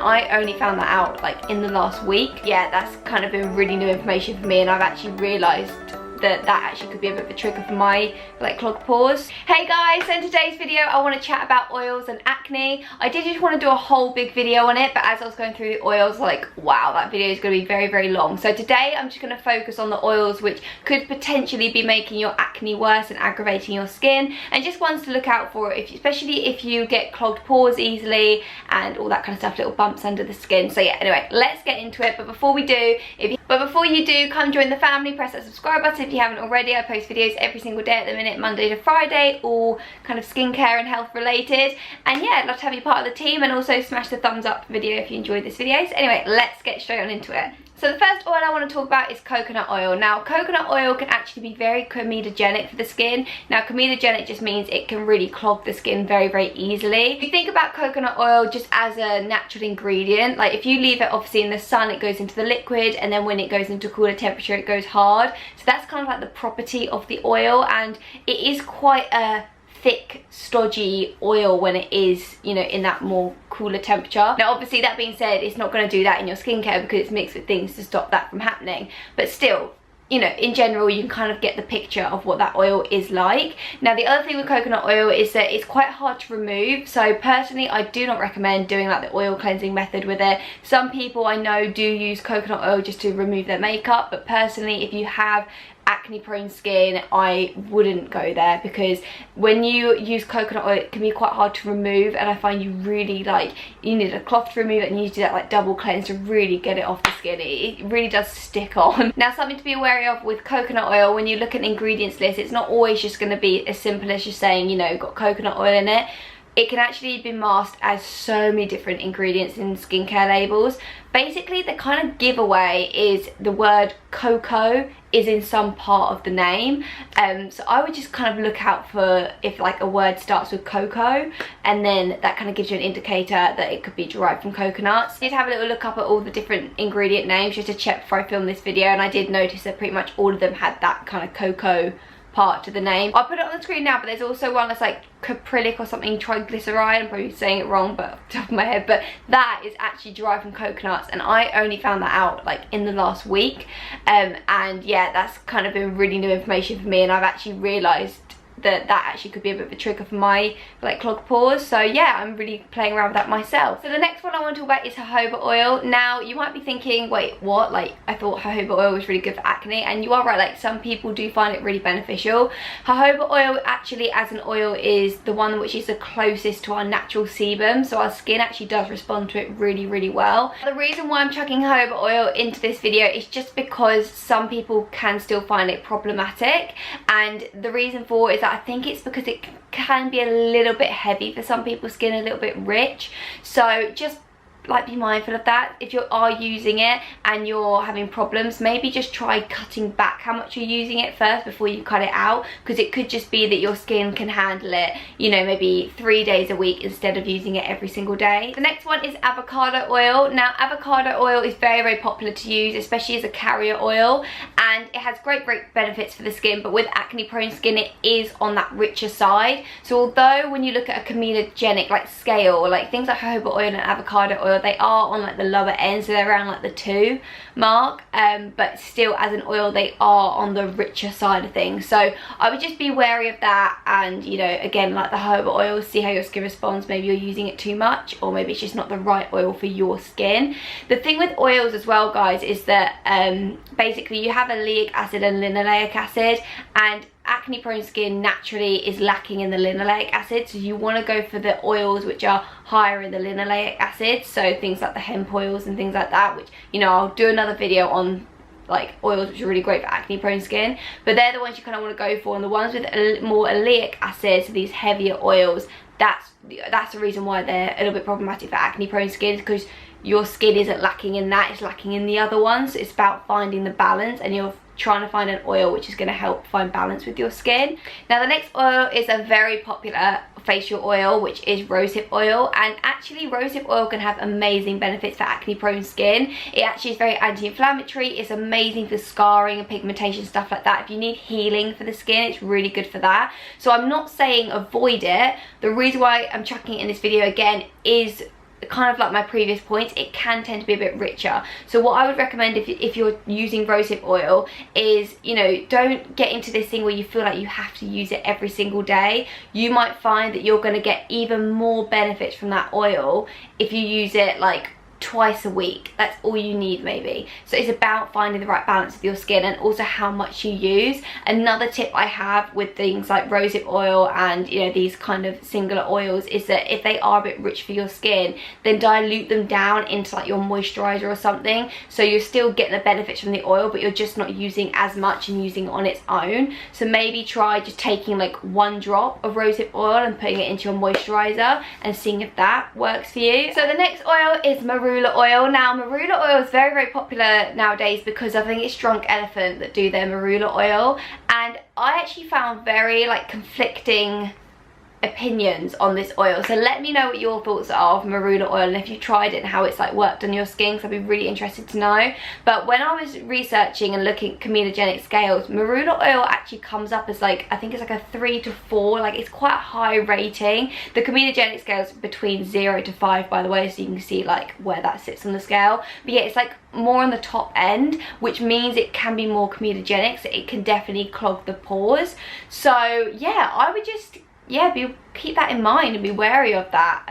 I only found that out like in the last week. Yeah, that's kind of been really new information for me, and I've actually realised that actually could be a bit of a trigger for my like clogged pores. Hey guys, so in today's video I want to chat about oils and acne. I did just want to do a whole big video on it, but as I was going through the oils, like wow, that video is going to be very, very long. So today I'm just going to focus on the oils which could potentially be making your acne worse and aggravating your skin, and just ones to look out for, especially if you get clogged pores easily and all that kind of stuff, little bumps under the skin. So yeah, anyway, let's get into it. But before we do, before you do, come join the family, press that subscribe button if you haven't already. I post videos every single day at the minute, Monday to Friday, all kind of skincare and health related. And yeah, I'd love to have you part of the team, and also smash the thumbs up video if you enjoyed this video. So anyway, let's get straight on into it. So the first oil I want to talk about is coconut oil. Now, coconut oil can actually be very comedogenic for the skin. Now, comedogenic just means it can really clog the skin very, very easily. If you think about coconut oil just as a natural ingredient, like if you leave it obviously in the sun, it goes into the liquid, and then when it goes into cooler temperature, it goes hard. So that's kind of like the property of the oil, and it is quite a thick, stodgy oil when it is, you know, in that more cooler temperature. Now obviously, that being said, it's not going to do that in your skincare because it's mixed with things to stop that from happening, but still, you know, in general, you can kind of get the picture of what that oil is like. Now, the other thing with coconut oil is that it's quite hard to remove. So personally, I do not recommend doing like the oil cleansing method with it. Some people I know do use coconut oil just to remove their makeup, but personally, if you have acne prone skin, I wouldn't go there, because when you use coconut oil, it can be quite hard to remove, and I find you really you need a cloth to remove it, and you need to do that like double cleanse to really get it off the skin. It really does stick on. Now, something to be wary of with coconut oil, when you look at an ingredients list, it's not always just going to be as simple as just saying, you know, got coconut oil in it. It can actually be masked as so many different ingredients in skincare labels. Basically, the kind of giveaway is the word cocoa is in some part of the name. So I would just kind of look out for if like a word starts with cocoa, and then that kind of gives you an indicator that it could be derived from coconuts. I did have a little look up at all the different ingredient names just to check before I filmed this video, and I did notice that pretty much all of them had that kind of cocoa part to the name. I'll put it on the screen now, but there's also one that's like caprylic or something, triglyceride, I'm probably saying it wrong but off the top of my head, but that is actually derived from coconuts, and I only found that out like in the last week. And yeah, that's kind of been really new information for me, and I've actually realised that actually could be a bit of a trigger for my like clogged pores. So yeah, I'm really playing around with that myself. So the next one I want to talk about is jojoba oil. Now, you might be thinking, wait, what? Like, I thought jojoba oil was really good for acne, and you are right, like some people do find it really beneficial. Jojoba oil actually as an oil is the one which is the closest to our natural sebum, so our skin actually does respond to it really, really well. The reason why I'm chucking jojoba oil into this video is just because some people can still find it problematic, and the reason for it is that I think it's because it can be a little bit heavy for some people's skin, a little bit rich. So just like be mindful of that. If you are using it and you're having problems, maybe just try cutting back how much you're using it first before you cut it out, because it could just be that your skin can handle it, you know, maybe 3 days a week instead of using it every single day. The next one is avocado oil. Now, avocado oil is very, very popular to use, especially as a carrier oil, and it has great benefits for the skin, but with acne prone skin, it is on that richer side. So although when you look at a comedogenic like scale, like things like jojoba oil and avocado oil, they are on like the lower end, so they're around like the 2 mark, but still as an oil they are on the richer side of things. So I would just be wary of that, and you know, again, like the jojoba oil, see how your skin responds. Maybe you're using it too much, or maybe it's just not the right oil for your skin. The thing with oils as well, guys, is that basically you have oleic acid and linoleic acid, and acne prone skin naturally is lacking in the linoleic acid, so you want to go for the oils which are higher in the linoleic acid, so things like the hemp oils and things like that, which, you know, I'll do another video on like oils which are really great for acne prone skin, but they're the ones you kind of want to go for. And the ones with more oleic acid, so these heavier oils, that's the reason why they're a little bit problematic for acne prone skin, because your skin isn't lacking in that, it's lacking in the other ones. It's about finding the balance, and you're trying to find an oil which is going to help find balance with your skin. Now, the next oil is a very popular facial oil, which is rosehip oil, and actually rosehip oil can have amazing benefits for acne prone skin. It actually is very anti-inflammatory, it's amazing for scarring and pigmentation, stuff like that. If you need healing for the skin, it's really good for that. So I'm not saying avoid it. The reason why I'm chucking it in this video again is kind of like my previous points, it can tend to be a bit richer. So what I would recommend if you're using rosehip oil is, you know, don't get into this thing where you feel like you have to use it every single day. You might find that you're going to get even more benefits from that oil if you use it like twice a week. That's all you need maybe. So it's about finding the right balance with your skin and also how much you use. Another tip I have with things like rosehip oil and, you know, these kind of singular oils is that if they are a bit rich for your skin, then dilute them down into like your moisturizer or something, so you're still getting the benefits from the oil but you're just not using as much and using it on its own. So maybe try just taking like 1 drop of rosehip oil and putting it into your moisturizer and seeing if that works for you. So the next oil is MARULA oil. Now MARULA oil is very popular nowadays because I think it's Drunk Elephant that do their MARULA oil, and I actually found very like conflicting opinions on this oil. So let me know what your thoughts are of MARULA oil and if you tried it and how it's like worked on your skin, because I'd be really interested to know. But when I was researching and looking at comedogenic scales, MARULA oil actually comes up as like, I think it's like a 3 to 4, like it's quite a high rating. The comedogenic scale is between 0 to 5, by the way, so you can see like where that sits on the scale. But yeah, it's like more on the top end, which means it can be more comedogenic, so it can definitely clog the pores. So yeah, I would just keep that in mind and be wary of that.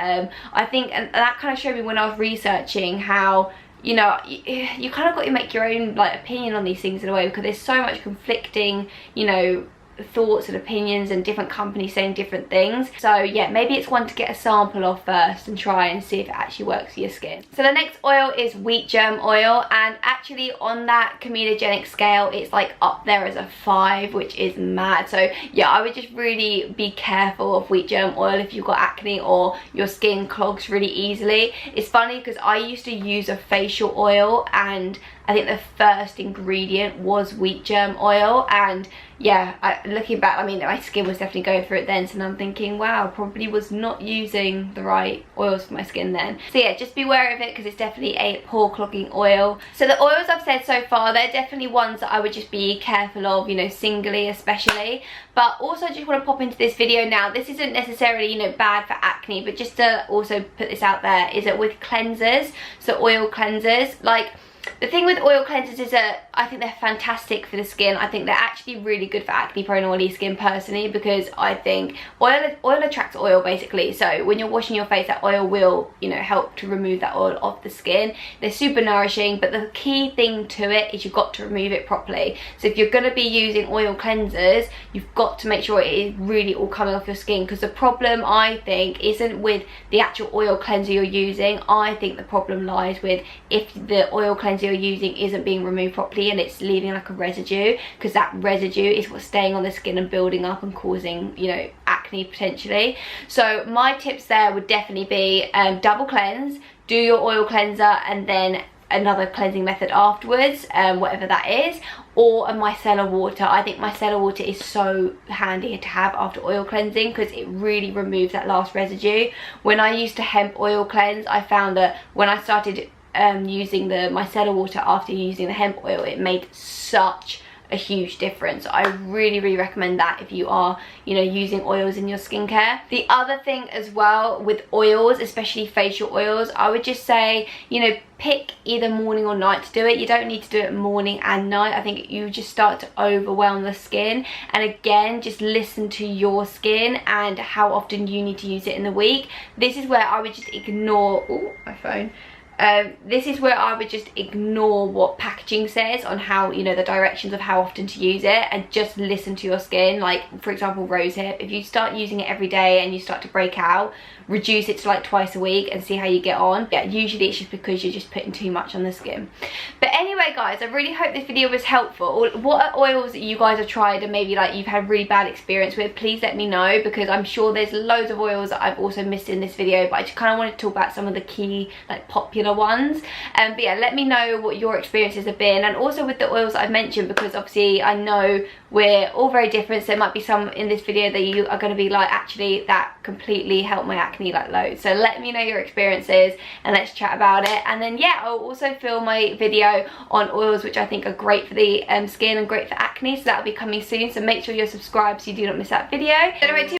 I think, and that kind of showed me when I was researching how, you know, you kind of got to make your own like opinion on these things in a way, because there's so much conflicting, you know, thoughts and opinions and different companies saying different things. So yeah, maybe it's one to get a sample of first and try and see if it actually works for your skin. So the next oil is wheat germ oil, and actually on that comedogenic scale it's like up there as a 5, which is mad. So yeah, I would just really be careful of wheat germ oil if you've got acne or your skin clogs really easily. It's funny because I used to use a facial oil and I think the first ingredient was wheat germ oil, and yeah, looking back, I mean, my skin was definitely going through it then, so I'm thinking, wow, probably was not using the right oils for my skin then. So yeah, just be aware of it because it's definitely a pore clogging oil. So the oils I've said so far, they're definitely ones that I would just be careful of, you know, singly especially. But also I just want to pop into this video now. This isn't necessarily, you know, bad for acne, but just to also put this out there, is that with cleansers, so oil cleansers, like, the thing with oil cleansers is that I think they're fantastic for the skin. I think they're actually really good for acne prone oily skin personally, because I think oil attracts oil basically. So when you're washing your face, that oil will, you know, help to remove that oil off the skin. They're super nourishing, but the key thing to it is you've got to remove it properly. So if you're going to be using oil cleansers, you've got to make sure it is really all coming off your skin, because the problem I think isn't with the actual oil cleanser you're using. I think the problem lies with if the oil cleanser you're using isn't being removed properly and it's leaving like a residue, because that residue is what's staying on the skin and building up and causing, you know, acne potentially. So my tips there would definitely be double cleanse, do your oil cleanser and then another cleansing method afterwards, whatever that is, or a micellar water. I think micellar water is so handy to have after oil cleansing because it really removes that last residue. When I used to hemp oil cleanse, I found that when I started using the micellar water after using the hemp oil, it made such a huge difference. I really recommend that if you are, you know, using oils in your skincare. The other thing as well with oils, especially facial oils, I would just say, you know, pick either morning or night to do it. You don't need to do it morning and night. I think you just start to overwhelm the skin, and again, just listen to your skin and how often you need to use it in the week. This is where I would just ignore, oh, my phone. This is where I would just ignore what packaging says on how, you know, the directions of how often to use it, and just listen to your skin. Like, for example, rosehip, if you start using it every day and you start to break out, reduce it to like twice a week and see how you get on. Yeah, usually it's just because you're just putting too much on the skin. But anyway guys, I really hope this video was helpful. What are oils that you guys have tried and maybe like you've had really bad experience with? Please let me know, because I'm sure there's loads of oils that I've also missed in this video, but I just kind of want to talk about some of the key like popular ones. But yeah, let me know what your experiences have been, and also with the oils that I've mentioned, because obviously I know we're all very different, so there might be some in this video that you are going to be like, actually that completely helped my acne like loads. So let me know your experiences and let's chat about it. And then yeah, I'll also film my video on oils which I think are great for the skin and great for acne, so that'll be coming soon, so make sure you're subscribed so you do not miss that video. Don't wait too